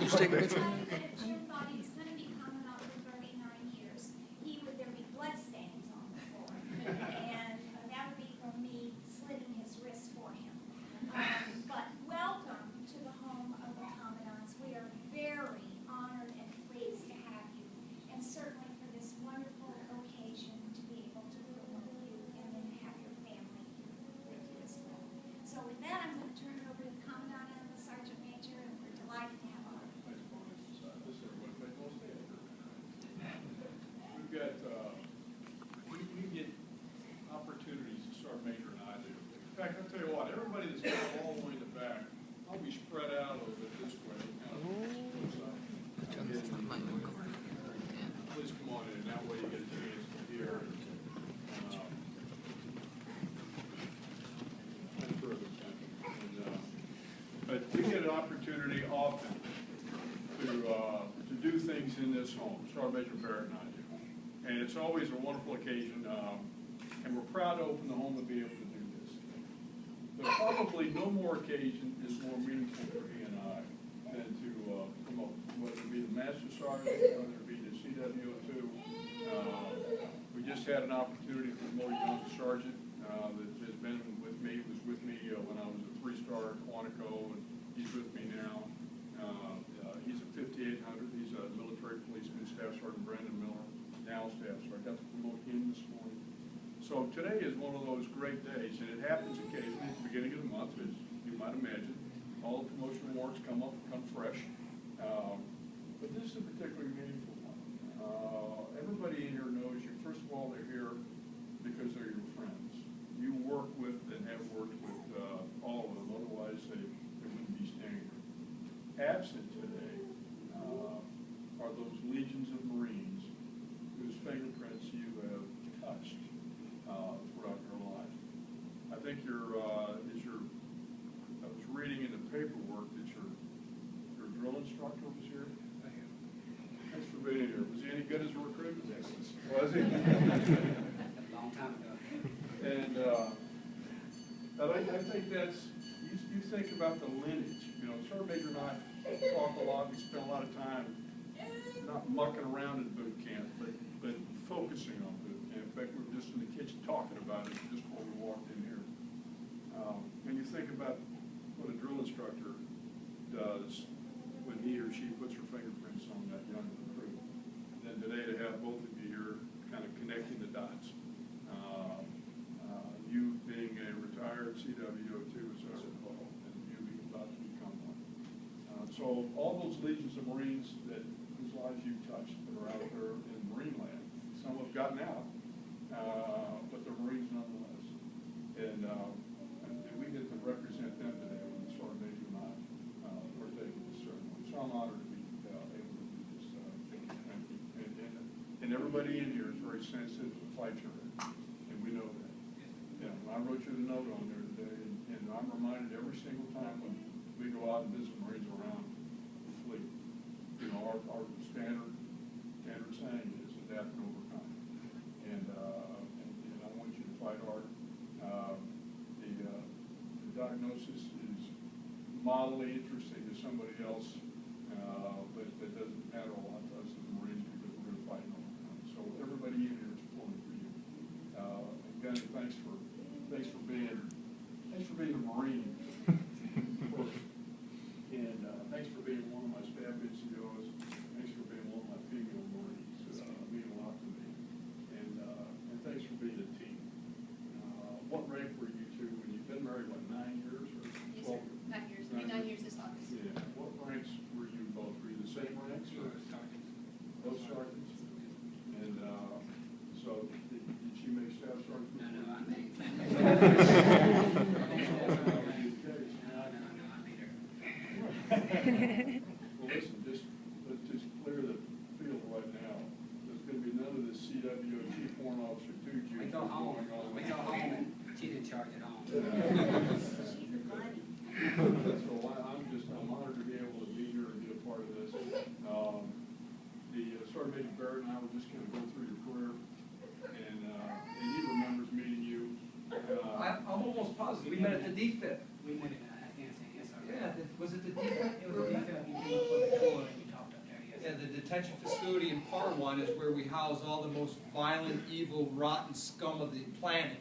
you take a picture? Jim thought he was going to be coming up for 39 years. There would be blood stains on the floor. And that would be from me slitting his wrist for him. But welcome to the home of the Commandants. We are very honored and pleased to have you. And certainly for this wonderful occasion to be able to welcome you and then have your family here with you as well. So with that, I'm going to turn it over to the Commandant and the Sergeant Major, and we're delighted to have all of you. We've got, we get opportunities to start Major and I do. In fact, I'll tell you what, everybody that's got all the way in the back, I'll be spread out a little bit this way. Please come on in, that way you get a chance to hear. But we get an opportunity often to do things in this home. Sergeant Major Barrett and I do. And it's always a wonderful occasion, and we're proud to open the home and be able to do this. But probably no more occasion is more meaningful for he and I than to promote, whether it be the Master Sergeant, whether it be the CWO2. We just had an opportunity to promote a young sergeant that has been with me, was with me when I was a 3-star at Quantico, and he's with me now. He's a 5800. He's a military policeman, Staff Sergeant Brandon Miller, now Staff Sergeant. I got to promote him this morning. So today is one of those great days, and it happens occasionally at the beginning of the month, as you might imagine. All the promotion awards come fresh. But this is a particularly meaningful one. Everybody in here knows you. First of all, they're here because they're your friends. You work with and have worked with all of them, otherwise they wouldn't be standing here. Absent today are those legions of Marines whose fingerprints you have touched throughout your life. I think I was reading in the paperwork that your drill instructor was here. Thanks for being here. Was he any good as a recruit? Was he? Long time ago. And I think that's, you think about the lineage. You know, Sergeant Major and I talk a lot. We spend a lot of time not mucking around in boot camp, but focusing on boot camp. In fact, we were just in the kitchen talking about it just before we walked in here. And you think about what a drill instructor does when he or she puts her fingerprints on that young recruit. And then today to have both of you here kind of connecting the dots. You being a retired CWO2, as I recall, and you being about to become one. So all those legions of Marines whose lives you've touched that are out there in Marine land, some have gotten out, but they're Marines nonetheless. And we get to represent them today when the Sergeant Major and I partake in this ceremony. So I'm honored to be able to do this. And everybody in here is very sensitive to the fight you're in, and we know that. Yeah, I wrote you the note on there today, and I'm reminded every single time when we go out and visit Marines around the fleet. You know, our standard saying is adapt and overcome. And I want you to fight hard. The diagnosis is mildly interesting to somebody else, but that doesn't matter a lot to us as Marines because we're going to fight and overcome. So everybody in here is pulling for you. Again, thanks for being a Marine first, and thanks for being one of my staff NCOs. Thanks for being one of my female Marines. Mean a lot to me, and thanks for being a team. What rank were you two when you've been married? What, 9 years or 12? Yes, sir. 9 years this August. Yeah. What ranks were you both? Were you the same ranks or sergeants? Both sergeants. And so did she make staff sergeant? No, I made. No, I made her. Well, listen, let's just clear the field right now. There's going to be none of this CWO2 Foreign Officer 2 juice We go home. going on. We go home and she's in charge at home. She's a bunny. So I'm honored to be able to be here and be a part of this. Sergeant Major Barrett and I were just going to go through your career, and he remembers meeting you. I'm almost positive. We met at the DFIP. We went in Afghanistan, yes, sir. Yeah, was it the DFIP? It was a defense. You came up for the tour detention facility in Par 1 is where we house all the most violent, evil, rotten scum of the planet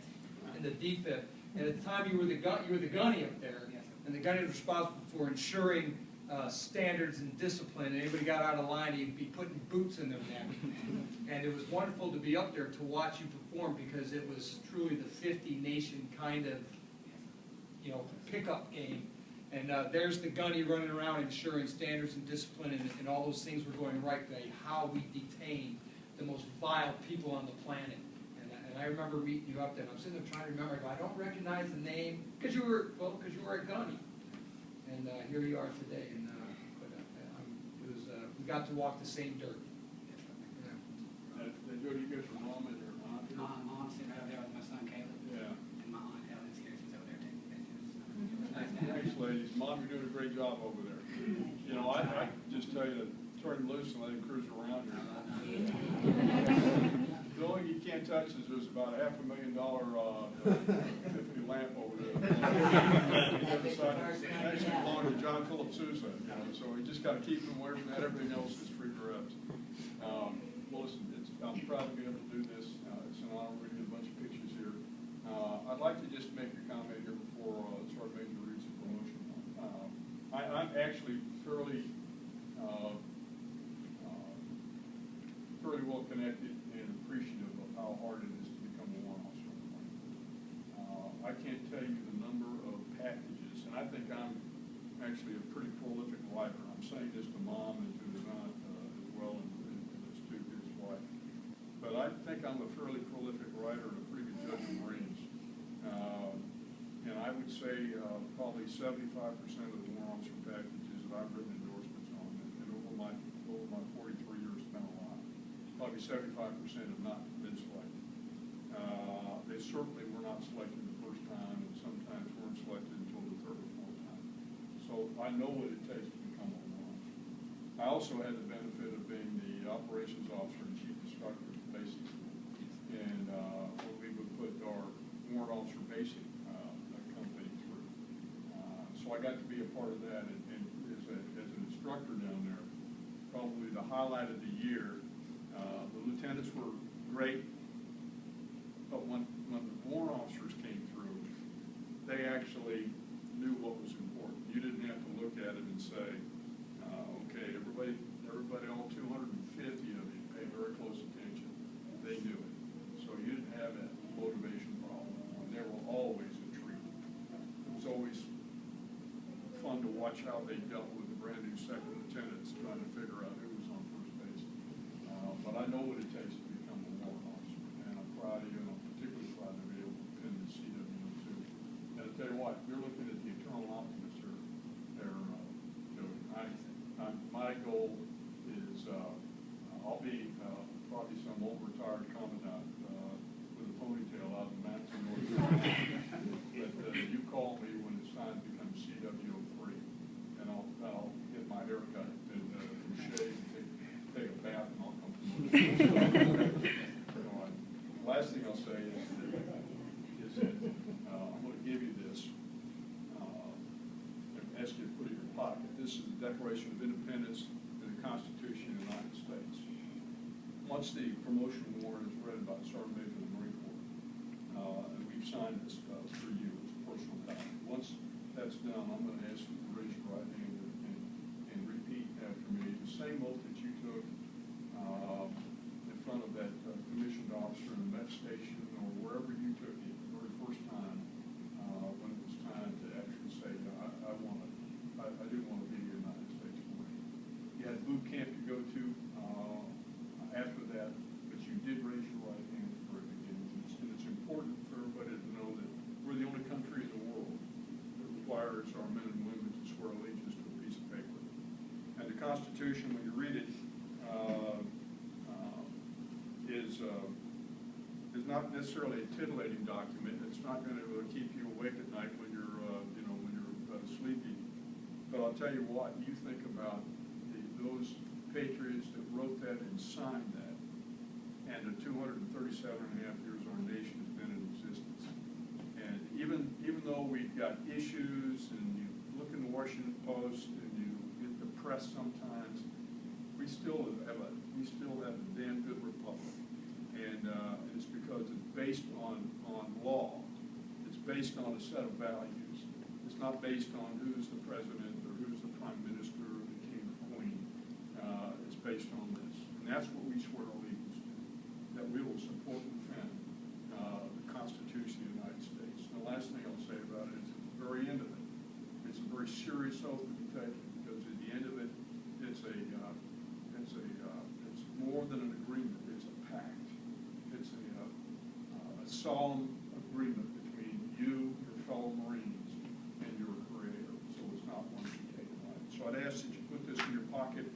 in the DFIP. And at the time you were the gunny up there, and the gunny was responsible for ensuring standards and discipline. And anybody got out of line, he'd be putting boots in their neck. And it was wonderful to be up there to watch you perform, because it was truly the 50-nation kind of, pickup game. And there's the gunny running around ensuring standards and discipline, and all those things were going right by how we detain the most vile people on the planet. And I remember meeting you up there, and I'm sitting there trying to remember. I don't recognize the name because you were a gunny. And here you are today. And we got to walk the same dirt. Joe, do you guys your mom and your aunt? Mom's sitting right over there with my son Caleb. Yeah. And my aunt Helen's here. She's over there taking pictures. Nice to have Thanks, ladies. Mom, you're doing a great job over there. I just tell you to turn loose and let him cruise around here. The only thing you can't touch is there's about a $500,000 Tiffany lamp over there. The other side actually belonged to John Philip Sousa. So we just got to keep him away from that. Everything else is free for us. Well, listen, I'm proud to be able to do this. It's an honor. We're going to get a bunch of pictures here. I'd like to just make a comment here before Sergeant Major reads the promotion. I'm actually fairly well connected and appreciative of how hard it is to become a warrant officer. I can't tell you the number of packages, and I think I'm actually a pretty prolific writer. I'm saying this to Mom and to his aunt as well, and this to his wife. But I think I'm a fairly prolific writer and a pretty good judge of Marines. And I would say probably 75% of the warrant officer packages that I've written endorsements on, and over my 43 years, it's been a lot. Probably 75% have not been selected. They certainly were not selected the first time, and sometimes weren't selected until the third or fourth time. So I know what it takes to become a warrant officer. I also had the benefit of being the operations officer and chief instructor at the basic school. And when we would put our warrant officer basic company through. So I got to be a part of that, and as an instructor down there, probably the highlight of the year. The lieutenants were great, but when the warrant officers came through, they actually knew what was important. You didn't have to look at it and say, okay, everybody, all 250 of you pay very close attention. They knew it. So you didn't have that motivation problem. And there were always a treat. It was always fun to watch how they dealt with the brand new second lieutenants trying to figure out who was on first base. But I know what it takes to become a warrant officer, and I'm proud of you, and I'm particularly proud to be able to pin the CWO2. And I'll tell you what, you're looking at the eternal optimist here. My goal is I'll be probably some old retired commandant with a ponytail out in the mountains of North Carolina. But you call me when it's time to become CWO3, and I'll get my hair cut and shave and take a bath, and I'll come to last thing I'll say is that I'm going to give you this and ask you to put it in your pocket. This is the Declaration of Independence and the Constitution of the United States. Once the promotion warrant is read by the Sergeant Major of the Marine Corps, and we've signed this for you as a personal document. Once that's done, I'm going to ask you to raise your right hand and repeat after me the same oath that you took in front of that commissioned officer in the Met Station or wherever you took it the very first time when it was time to actually say, I do want to be a United States Marine. You had boot camp to go to after that, but you did raise your right hand at the very beginning. And it's important for everybody to know that we're the only country in the world that requires our men and women to swear allegiance to a piece of paper. And the Constitution, when you read it, is not necessarily a titillating document. It's not going to keep you awake at night when you're sleepy. But I'll tell you what, you think about those patriots that wrote that and signed that, and the 237 and a half years our nation has been in existence. And even though we've got issues, and you look in the Washington Post and you get depressed sometimes, we still have a damn good republic. And it's because it's based on law. It's based on a set of values. It's not based on who's the president or who's the prime minister or the king or queen. It's based on this. And that's what we swear allegiance to, that we will support and defend the Constitution of the United States. And the last thing I'll say about it is at the very end of it, it's a very serious oath to be taken, because at the end of it, it's more than an agreement. It's a pact. It's a solemn agreement between you, your fellow Marines, and your Creator. So it's not one to be taken lightly. So I'd ask that you put this in your pocket,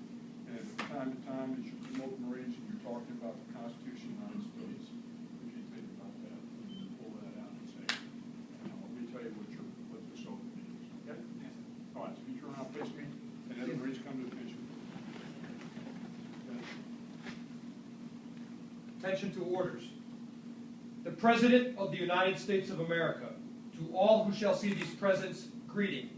and from time to time, as you promote Marines and you're talking about the Constitution of the United States, if you think about that, you can pull that out and say, let me tell you what this oath means. Okay? Yes, sir. All right, so you turn around, face me, and then the Marines come to attention. Attention to orders. The President of the United States of America, to all who shall see these presents, greeting.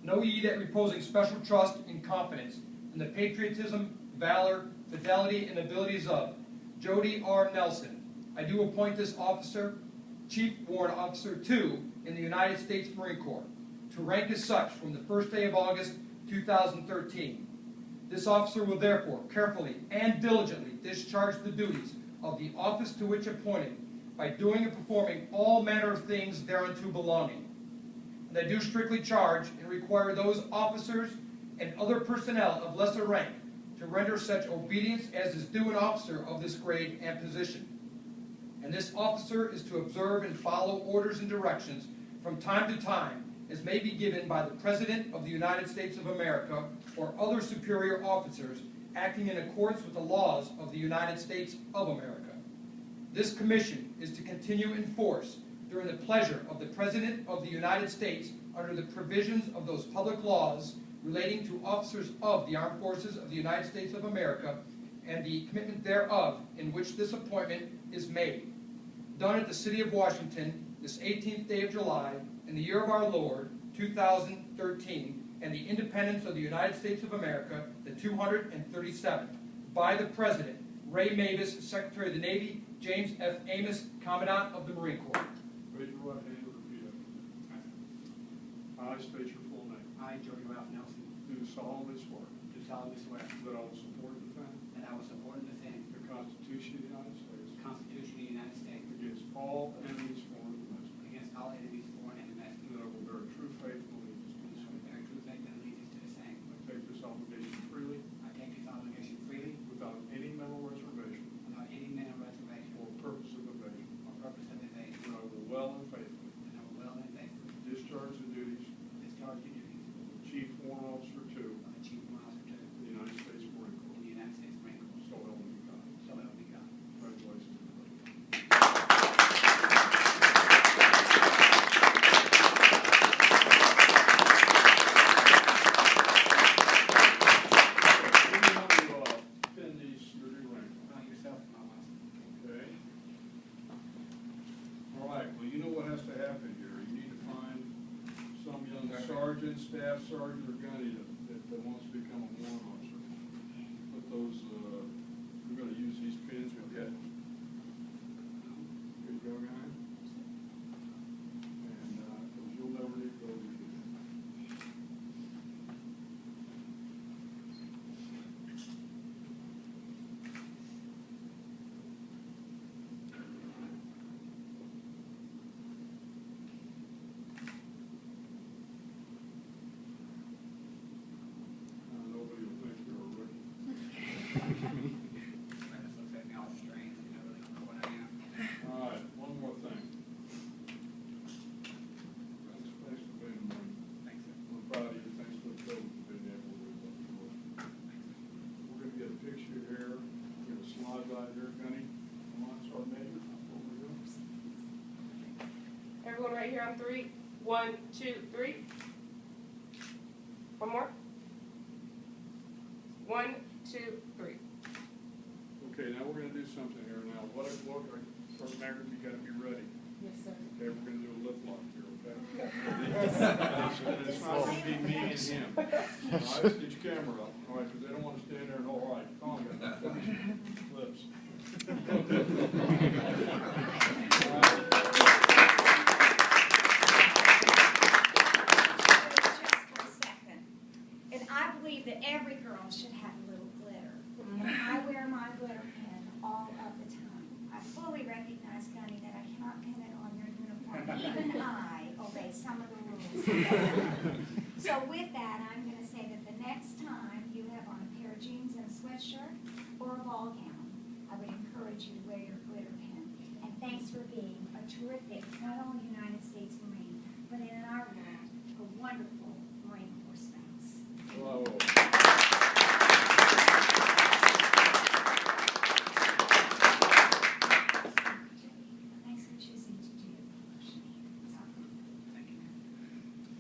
Know ye that reposing special trust and confidence in the patriotism, valor, fidelity, and abilities of Jody R. Nelson, I do appoint this officer, Chief Warrant Officer 2 in the United States Marine Corps, to rank as such from the first day of August 2013. This officer will therefore carefully and diligently discharge the duties of the office to which appointed, by doing and performing all manner of things thereunto belonging. And I do strictly charge and require those officers and other personnel of lesser rank to render such obedience as is due an officer of this grade and position. And this officer is to observe and follow orders and directions from time to time as may be given by the President of the United States of America or other superior officers acting in accordance with the laws of the United States of America. This commission is to continue in force during the pleasure of the President of the United States under the provisions of those public laws relating to officers of the Armed Forces of the United States of America and the commitment thereof in which this appointment is made. Done at the City of Washington, this 18th day of July, in the year of our Lord, 2013, and the independence of the United States of America, the 237th, by the President, Ray Mavis, Secretary of the Navy, James F. Amos, Commandant of the Marine Corps. Raise your right hand and repeat after me. I state your full name. I, Jody Ralph Nelson, Do solemnly swear do solemnly swear that I will support and defend that I will support and defend the Constitution of the United States the Constitution of the United States against all enemies, foreign and domestic, against all enemies, foreign and domestic, and that I will bear true faith and allegiance to the and I will same. bear true faith and allegiance to the same. I take this obligation freely, I take this obligation freely, without any mental reservation without any mental reservation or purpose of evasion, or purpose of evasion, and I will well and faithfully and I will well and faithfully discharge the duties discharge the duties of the Chief Warrant Officer 2 of the Chief Warrant Officer of 2 the United States Marine of Corps. the United States Marine Corps. So help me God. So help me God. Congratulations. Pin these your new rank. Yourself, my master. Okay. All right, well, you know what has to happen here. You need to find some young sergeant, staff sergeant, or gunny that wants to become a warrant officer. Put those, we're gonna use these pins we get. Good go, guy. And, because you'll never need those again. Nobody will think you're a rookie. This looks like me all strange, and I really don't know what I am. All right, one more thing. Thanks for being a Marine. Thanks, sir. I'm proud of you. Thanks for the coach for being able to do what you do. We're gonna get a picture here, get a slide right here, Gunny. Come on, Sergeant Major, that's what we're doing. Everyone right here on 3. 1, 2, 3. One more. 1, 2, 3. Okay, now we're gonna do something here now. Sergeant Major, you gotta be ready. Yes, sir. Okay, we're gonna do a lip lock here, okay? And it's not gonna be me and him. All right, let's get your camera up, all right, because they don't want to stand there and, all right, come on, guys, flips. All right. Just for a second. And I believe that every girl should have a little glitter. And I wear my glitter pen all of the time. I fully recognize, Gunny, that I cannot pin it on your uniform. Even I obey some of the rules. So with that, I'm going to say that the next time you have on a pair of jeans and a sweatshirt or a ball gown, I would encourage you to wear your glitter pen. And thanks for being a terrific, not only United States Marine, but in our world, a wonderful Marine Corps spouse. Bravo. Thanks for choosing to do the promotion. Thank you.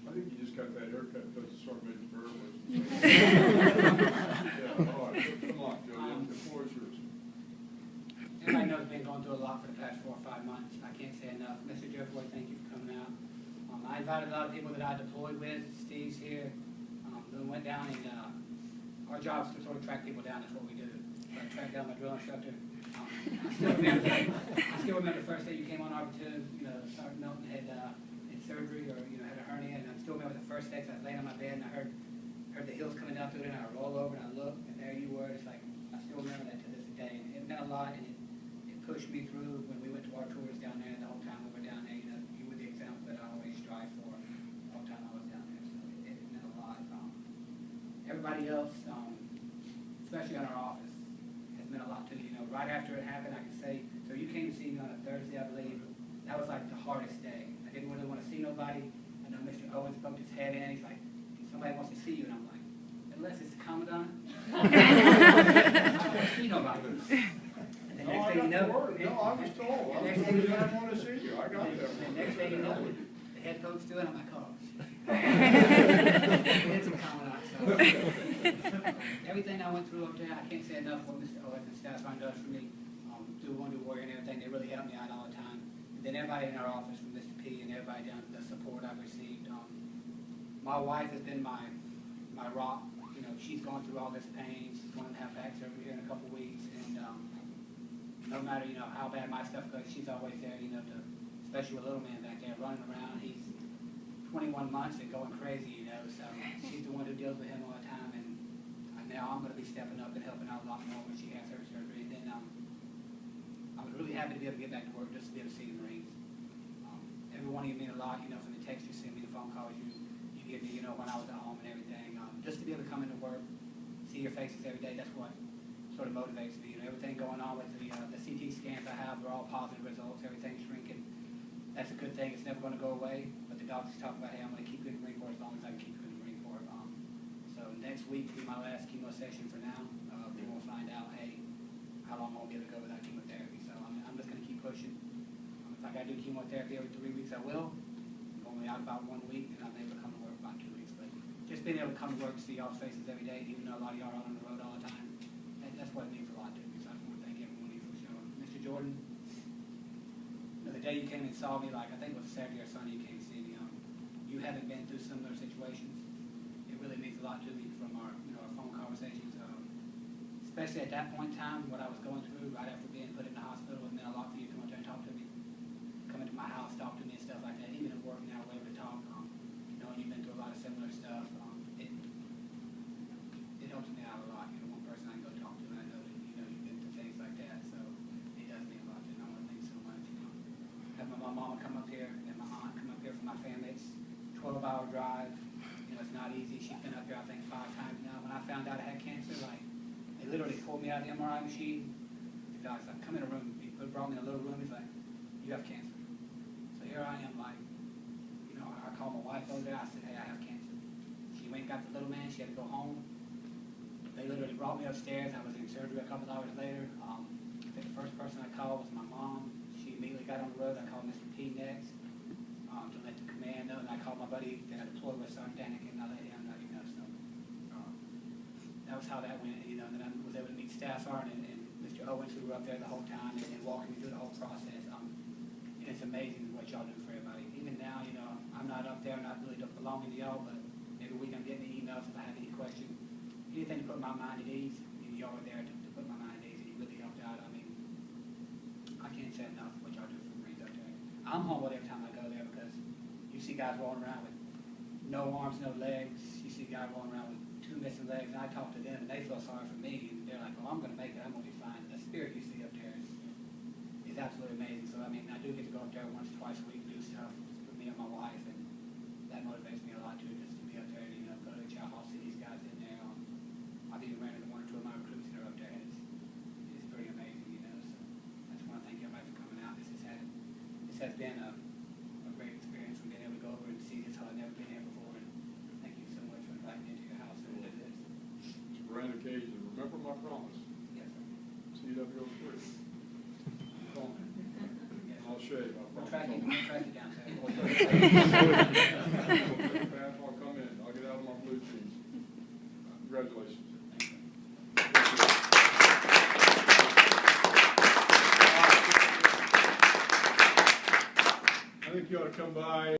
I think you just got that haircut because the Sergeant Major Bird was. Yeah, all right, come on, Joe, the floor is yours. Everybody knows I've been going through a lot for the past 4 or 5 months. I can't say enough. Mr. Jeffrey, thank you for coming out. I invited a lot of people that I deployed with. Steve's here. We went down and our job is to sort of track people down. That's what we do. So I tracked down my drill instructor. I still remember the first day you came on Arbor 2, Sergeant Milton had surgery or, had a hernia. And I still remember the first day 'cause I was laying on my bed and I heard the hills coming down through it and I roll over and I look and there you were. It's like, I still remember that to this day. And it meant a lot and it pushed me through when we went to our tours down there. The whole time we were down there, you were the example that I always strive for the whole time I was down there. So it meant a lot. Everybody else, especially in our office, has meant a lot to me. Right after it happened, I can say, so you came to see me on a Thursday, I believe. That was like the hardest day. I didn't really want to see nobody. I know Mr. Owens poked his head in. He's like, somebody wants to see you. And I'm like, unless it's the Commandant. I don't want to see nobody. And the No, next I thing you got the know, word. No, I was told. I Next was thing you told know- I want to see you. I got that. the next thing you know, the head coach doing it, I'm like, oh. It's a Commandant. So everything I went through up there, I can't say enough what Mr. Owens and staff does for me. Do Wonder Warrior and everything, they really helped me out all the time. And then everybody in our office, from Mr. P and everybody down, the support I've received. My wife has been my rock. She's going through all this pain. She's going to have back surgery here in a couple weeks, and no matter how bad my stuff goes, she's always there. Especially with little man back there running around. He's 21 months and going crazy. So she's the one who deals with him all the time. And now I'm going to be stepping up and helping out a lot more when she has her surgery. And then I was really happy to be able to get back to work just to be able to see the Marines. Every one of you mean a lot. From the text you send me, the phone calls you give me. When I was at home and everything. Just to be able to come into work, see your faces every day, that's what sort of motivates me. Everything going on with the CT scans I have, they're all positive results, everything's shrinking. That's a good thing, it's never going to go away, but the doctors talk about, hey, I'm going to keep you in the Marine Corps as long as I can keep you in the Marine Corps. So next week will be my last chemo session for now. Then we'll find out, hey, how long I'll be able to go without chemotherapy. So I'm just going to keep pushing. If I got to do chemotherapy every 3 weeks, I will. I'm only out about 1 week, and I'm able to come to work about 2 weeks. But just being able to come to work and see y'all's faces every day, even though a lot of y'all are out on the road all the time, that's what it means a lot to me. So I just want to thank every one of you for showing. Mr. Jordan, the day you came and saw me, I think it was Saturday or Sunday you came to see me, you haven't been through similar situations. It really means a lot to me from our phone conversations. Especially at that point in time, what I was going through right after being put in the hospital, it meant a lot for you to come up there and talk to me. Come into my house, talk to me and stuff like that. Even at work now, we're able to talk. Knowing you've been through a lot of similar stuff, it helps me out a lot. One person I can go talk to, and I know that you've been through things like that, so it does mean a lot. I want to thank you so much. Have my mama come up here and my aunt come up here for my family. It's a 12-hour drive. It's not easy. She's been up here, I think, 5 times now. When I found out I had cancer, they literally pulled me out of the MRI machine. The doc's like, come in a room. He brought me in a little room. He's like, you have cancer. So here I am, I called my wife over there. I said, hey, I have cancer. She went and got the little man. She had to go home. They literally brought me upstairs. I was in surgery a couple hours later. I think the first person I called was my mom. She immediately got on the road. I called Mr. P next to let the command know. And I called my buddy that I deployed with, Sergeant Danik, and I let him know, so that was how that went. And then I was able to meet Staff Sergeant and Mr. Owens, who were up there the whole time and walking me through the whole process. And it's amazing what y'all do for everybody. Even now, I'm I'm not up there, not really belonging to y'all, but maybe we can get me emails if I have any questions. Anything to put my mind at ease, and y'all are there to put my mind at ease, and you really helped out. I mean, I can't say enough what y'all do for Marines up there. I'm humbled every time I go there because you see guys walking around with no arms, no legs. You see guys walking around with 2 missing legs, and I talk to them, and they feel sorry for me. And they're like, "Oh, I'm going to make it. I'm going to be fine." The spirit you see up there is absolutely amazing. So I mean, I do get to go up there once, twice a week, do stuff with me and my wife, and that motivates me a lot too, just to be up there and go to the chow hall, see these guys in there. I've even ran into 1 or 2 of my recruits that are up there, and it's pretty amazing, So I just want to thank everybody for coming out. This has been a great experience from being able to go over and see this hall. I've never been here before, and thank you so much for inviting me into your house and do this. It's a grand occasion. Remember my promise. Yes, sir. CWO2. Call me. Yes, I'll shave. we'll track you down, sir. I'll come in. I'll get out of my blue jeans. Congratulations. I think you ought to come by.